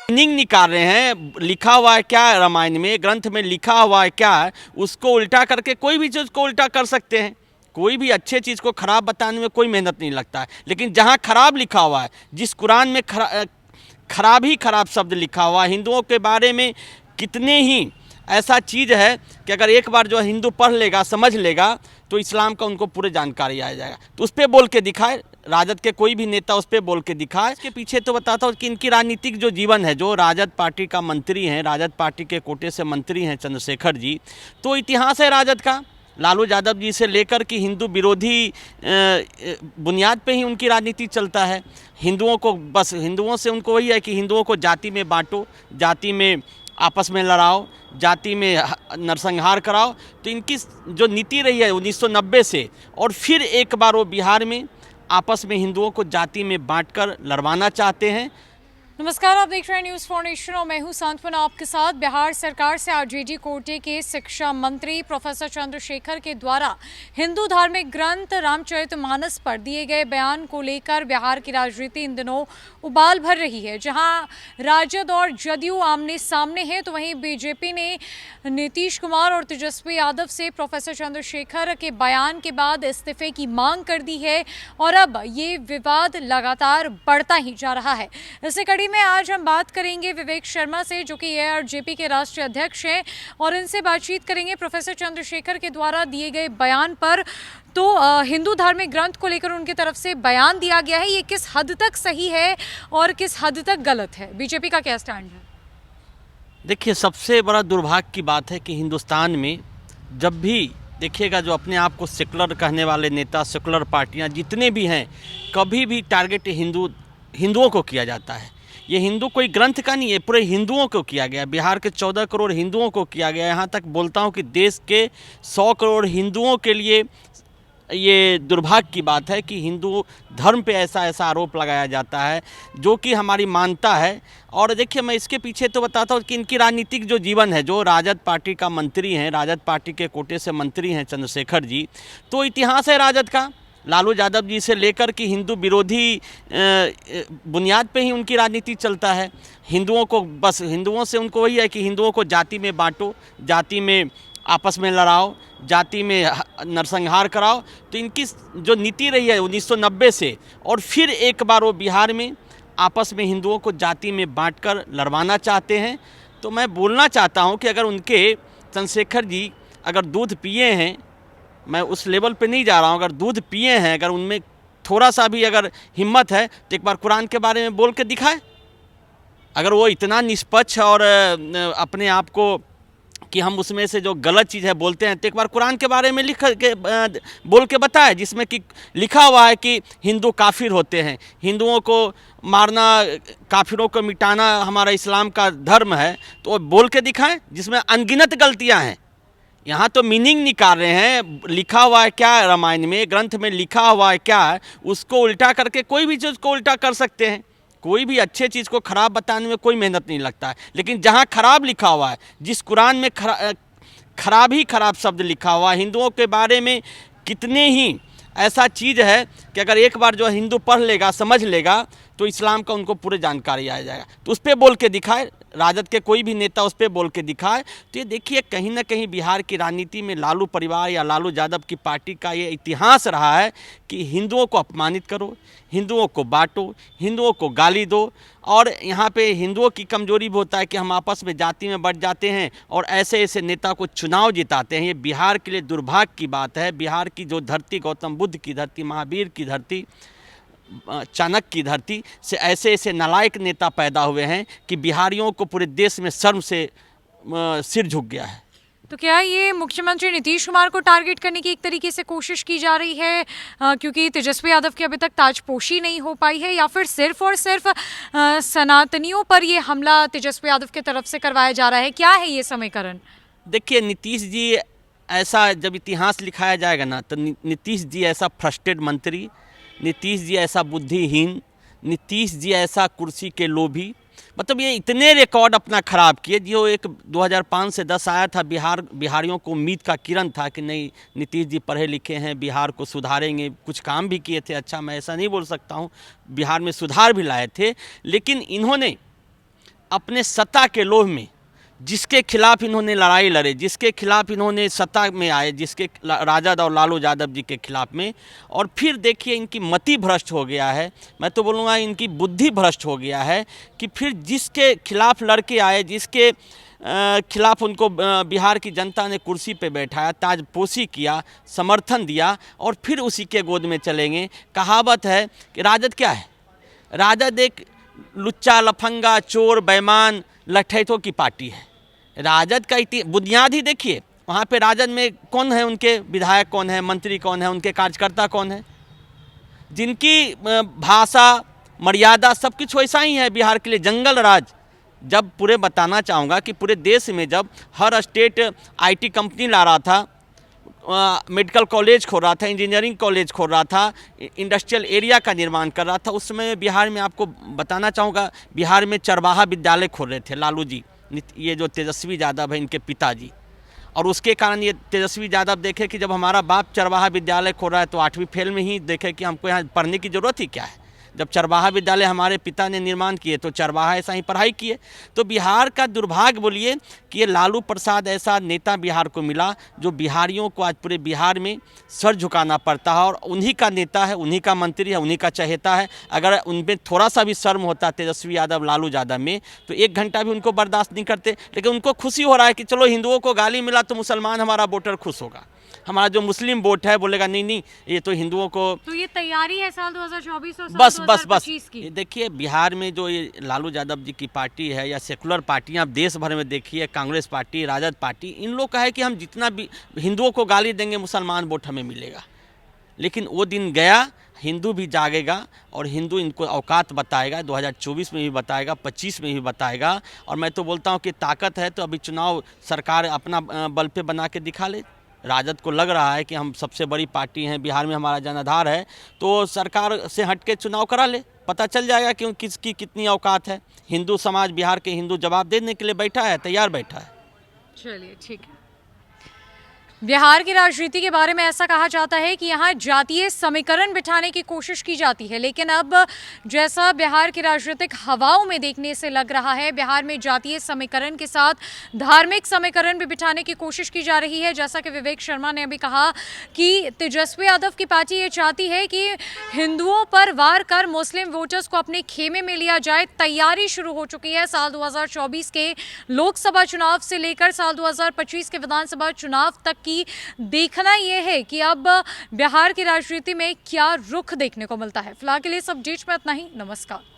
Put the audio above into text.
Meaning निकाल रहे हैं। लिखा हुआ है क्या है रामायण में, ग्रंथ में लिखा हुआ है क्या है, उसको उल्टा करके कोई भी चीज़ को उल्टा कर सकते हैं। कोई भी अच्छे चीज़ को खराब बताने में कोई मेहनत नहीं लगता है। लेकिन जहाँ खराब लिखा हुआ है, जिस कुरान में खराब ही खराब शब्द लिखा हुआ है, हिंदुओं के बारे में कितने ही ऐसा चीज़ है कि अगर एक बार जो हिंदू पढ़ लेगा, समझ लेगा, तो इस्लाम का उनको पूरे जानकारी आ जाएगा। तो उस पर बोल के दिखाए, राजद के कोई भी नेता उस पर बोल के दिखाए। इसके पीछे तो बताता हूँ कि इनकी राजनीतिक जो जीवन है, जो राजद पार्टी का मंत्री हैं, राजद पार्टी के कोटे से मंत्री हैं चंद्रशेखर जी, तो इतिहास है राजद का। लालू यादव जी से लेकर कि हिंदू विरोधी बुनियाद पे ही उनकी राजनीति चलता है। हिंदुओं को बस, हिंदुओं से उनको वही है कि हिंदुओं को जाति में बांटो, जाति में आपस में लड़ाओ, जाति में नरसंहार कराओ। तो इनकी जो नीति रही है 1990 से, और फिर एक बार वो बिहार में आपस में हिंदुओं को जाति में बांटकर लड़वाना चाहते हैं। नमस्कार, आप देख रहे हैं न्यूज़ फाउंडेशन और मैं हूं सांत्वना आपके साथ। बिहार सरकार से आरजेडी कोटे के शिक्षा मंत्री प्रोफेसर चंद्रशेखर के द्वारा हिंदू धार्मिक ग्रंथ रामचरितमानस पर दिए गए बयान को लेकर बिहार की राजनीति इन दिनों उबाल भर रही है। जहां राजद और जदयू आमने सामने हैं, तो वहीं बीजेपी ने नीतीश कुमार और तेजस्वी यादव से प्रोफेसर चंद्रशेखर के बयान के बाद इस्तीफे की मांग कर दी है और अब ये विवाद लगातार बढ़ता ही जा रहा है। इसी कड़ी में आज हम बात करेंगे विवेक शर्मा से, जो कि एआरजेपी के राष्ट्रीय अध्यक्ष हैं, और इनसे बातचीत करेंगे प्रोफेसर चंद्रशेखर के द्वारा दिए गए बयान पर। तो हिंदू धार्मिक ग्रंथ को लेकर उनकी तरफ से बयान दिया गया है, ये किस हद तक सही है और किस हद तक गलत है, बीजेपी का क्या स्टैंड है? देखिए, सबसे बड़ा दुर्भाग्य की बात है कि हिंदुस्तान में जब भी देखिएगा, जो अपने आप को सेकुलर कहने वाले नेता, सेकुलर पार्टियां जितने भी हैं, कभी भी टारगेट हिंदुओं को किया जाता है। ये हिंदू कोई ग्रंथ का नहीं है, पूरे हिंदुओं को किया गया। बिहार के 14 करोड़ हिंदुओं को किया गया। यहाँ तक बोलता हूँ कि देश के 100 करोड़ हिंदुओं के लिए ये दुर्भाग्य की बात है कि हिंदू धर्म पे ऐसा आरोप लगाया जाता है, जो कि हमारी मान्यता है। और देखिए, मैं इसके पीछे तो बताता हूँ कि इनकी राजनीतिक जो जीवन है, जो राजद पार्टी का मंत्री हैं, राजद पार्टी के कोटे से मंत्री हैं चंद्रशेखर जी, तो इतिहास है राजद का। लालू यादव जी से लेकर कि हिंदू विरोधी बुनियाद पे ही उनकी राजनीति चलता है। हिंदुओं को बस, हिंदुओं से उनको वही है कि हिंदुओं को जाति में बांटो, जाति में आपस में लड़ाओ, जाति में नरसंहार कराओ। तो इनकी जो नीति रही है 1990 से, और फिर एक बार वो बिहार में आपस में हिंदुओं को जाति में बांटकर लड़वाना चाहते हैं। तो मैं बोलना चाहता हूं कि अगर उनके चंद्रशेखर जी अगर दूध पिए हैं, मैं उस लेवल पे नहीं जा रहा हूं, अगर दूध पिए हैं, अगर उनमें थोड़ा सा भी अगर हिम्मत है, तो एक बार कुरान के बारे में बोल के दिखाए। अगर वो इतना निष्पक्ष और अपने आप को कि हम उसमें से जो गलत चीज़ है बोलते हैं, तो एक बार कुरान के बारे में लिख के बोल के बताए, जिसमें कि लिखा हुआ है कि हिंदू काफिर होते हैं, हिंदुओं को मारना, काफिरों को मिटाना हमारा इस्लाम का धर्म है। तो वो बोल के दिखाएं, जिसमें अनगिनत गलतियां हैं। यहाँ तो मीनिंग निकाल रहे हैं। लिखा हुआ है क्या है रामायण में, ग्रंथ में लिखा हुआ है क्या है, उसको उल्टा करके कोई भी चीज़ को उल्टा कर सकते हैं। कोई भी अच्छे चीज़ को खराब बताने में कोई मेहनत नहीं लगता है। लेकिन जहाँ खराब लिखा हुआ है, जिस कुरान में खराब ही खराब शब्द लिखा हुआ है, हिंदुओं के बारे में कितने ही ऐसा चीज़ है कि अगर एक बार जो हिंदू पढ़ लेगा, समझ लेगा, तो इस्लाम का उनको पूरे जानकारी आ जाएगा। तो उस पर बोल के दिखाए, राजद के कोई भी नेता उस पर बोल के दिखाए। तो ये देखिए, कहीं ना कहीं बिहार की राजनीति में लालू परिवार या लालू यादव की पार्टी का ये इतिहास रहा है कि हिंदुओं को अपमानित करो, हिंदुओं को बांटो, हिंदुओं को गाली दो। और यहाँ पे हिंदुओं की कमजोरी भी होता है कि हम आपस में जाति में बट जाते हैं और ऐसे ऐसे नेता को चुनाव जिताते हैं। ये बिहार के लिए दुर्भाग्य की बात है। बिहार की जो धरती, गौतम बुद्ध की धरती, महावीर की धरती, चाणक्य की धरती से ऐसे ऐसे नालायक नेता पैदा हुए हैं कि बिहारियों को पूरे देश में शर्म से सिर झुक गया है। तो क्या ये मुख्यमंत्री नीतीश कुमार को टारगेट करने की एक तरीके से कोशिश की जा रही है, क्योंकि तेजस्वी यादव की अभी तक ताजपोशी नहीं हो पाई है, या फिर सिर्फ और सिर्फ सनातनियों पर ये हमला तेजस्वी यादव की तरफ से करवाया जा रहा है? क्या है ये समीकरण? देखिए, नीतीश जी ऐसा, जब इतिहास लिखाया जाएगा ना, तो नीतीश जी ऐसा फ्रस्ट्रेटेड मंत्री, नीतीश जी ऐसा बुद्धिहीन, नीतीश जी ऐसा कुर्सी के लोभी, मतलब ये इतने रिकॉर्ड अपना ख़राब किए। जो एक 2005 से 10 आया था, बिहारियों को उम्मीद का किरण था कि नहीं, नीतीश जी पढ़े लिखे हैं, बिहार को सुधारेंगे, कुछ काम भी किए थे। अच्छा, मैं ऐसा नहीं बोल सकता हूँ, बिहार में सुधार भी लाए थे, लेकिन इन्होंने अपने सत्ता के लोभ में जिसके खिलाफ इन्होंने लड़ाई लड़े, जिसके खिलाफ इन्होंने सत्ता में आए, जिसके राजद और लालू यादव जी के खिलाफ में, और फिर देखिए इनकी मति भ्रष्ट हो गया है, मैं तो बोलूँगा इनकी बुद्धि भ्रष्ट हो गया है कि फिर जिसके खिलाफ लड़के आए, जिसके खिलाफ उनको बिहार की जनता ने कुर्सी पे बैठाया, ताजपोशी किया, समर्थन दिया, और फिर उसी के गोद में चलेंगे। कहावत है कि राजद क्या है, राजद एक लुच्चा लफंगा चोर बेईमान लठैतों की पार्टी है। राजद का बुनियाद ही देखिए, वहाँ पे राजद में कौन है, उनके विधायक कौन है, मंत्री कौन है, उनके कार्यकर्ता कौन है, जिनकी भाषा मर्यादा सब कुछ वैसा ही है बिहार के लिए। जंगल राज, जब पूरे बताना चाहूँगा कि पूरे देश में जब हर स्टेट आईटी कंपनी ला रहा था, मेडिकल कॉलेज खोल रहा था, इंजीनियरिंग कॉलेज खोल रहा था, इंडस्ट्रियल एरिया का निर्माण कर रहा था, उस समय बिहार में आपको बताना चाहूँगा बिहार में चरवाहा विद्यालय खोल रहे थे लालू जी, ये जो तेजस्वी यादव है इनके पिताजी। और उसके कारण ये तेजस्वी यादव देखे कि जब हमारा बाप चरवाहा विद्यालय खोल रहा है तो 8वीं फेल में ही देखे कि हमको यहाँ पढ़ने की ज़रूरत ही क्या है। जब चरवाहा विद्यालय हमारे पिता ने निर्माण किए तो चरवाहा ऐसा ही पढ़ाई किए। तो बिहार का दुर्भाग्य बोलिए कि ये लालू प्रसाद ऐसा नेता बिहार को मिला जो बिहारियों को आज पूरे बिहार में सर झुकाना पड़ता है, और उन्हीं का नेता है, उन्हीं का मंत्री है, उन्हीं का चहेता है। अगर उनमें थोड़ा सा भी शर्म होता तेजस्वी यादव लालू यादव में तो 1 घंटा भी उनको बर्दाश्त नहीं करते। लेकिन उनको खुशी हो रहा है कि चलो हिंदुओं को गाली मिला तो मुसलमान हमारा वोटर खुश होगा, हमारा जो मुस्लिम वोट है बोलेगा नहीं नहीं ये तो हिंदुओं को। तो ये तैयारी है साल 2024 और बस साल बस बस 2025 की। देखिए बिहार में जो ये लालू यादव जी की पार्टी है या सेकुलर पार्टियां आप देश भर में देखिए, कांग्रेस पार्टी, राजद पार्टी, इन लोग का है कि हम जितना भी हिंदुओं को गाली देंगे मुसलमान वोट हमें मिलेगा। लेकिन वो दिन गया, हिंदू भी जागेगा और हिंदू इनको औकात बताएगा, 2024 में भी बताएगा, 25 में भी बताएगा। और मैं तो बोलता हूँ कि ताकत है तो अभी चुनाव सरकार अपना बल पे बना के दिखा ले। राजद को लग रहा है कि हम सबसे बड़ी पार्टी हैं, बिहार में हमारा जनाधार है, तो सरकार से हट के चुनाव करा ले, पता चल जाएगा कि किसकी कितनी औकात है। हिंदू समाज, बिहार के हिंदू जवाब देने के लिए बैठा है, तैयार बैठा है। चलिए ठीक है। बिहार की राजनीति के बारे में ऐसा कहा जाता है कि यहाँ जातीय समीकरण बिठाने की कोशिश की जाती है, लेकिन अब जैसा बिहार की राजनीतिक हवाओं में देखने से लग रहा है, बिहार में जातीय समीकरण के साथ धार्मिक समीकरण भी बिठाने की कोशिश की जा रही है। जैसा कि विवेक शर्मा ने अभी कहा कि तेजस्वी यादव की पार्टी ये चाहती है कि हिंदुओं पर वार कर मुस्लिम वोटर्स को अपने खेमे में लिया जाए। तैयारी शुरू हो चुकी है। साल 2024 के लोकसभा चुनाव से लेकर साल 2025 के विधानसभा चुनाव तक कि देखना यह है कि अब बिहार की राजनीति में क्या रुख देखने को मिलता है। फिलहाल के लिए इस अपडेट में इतना ही। नमस्कार।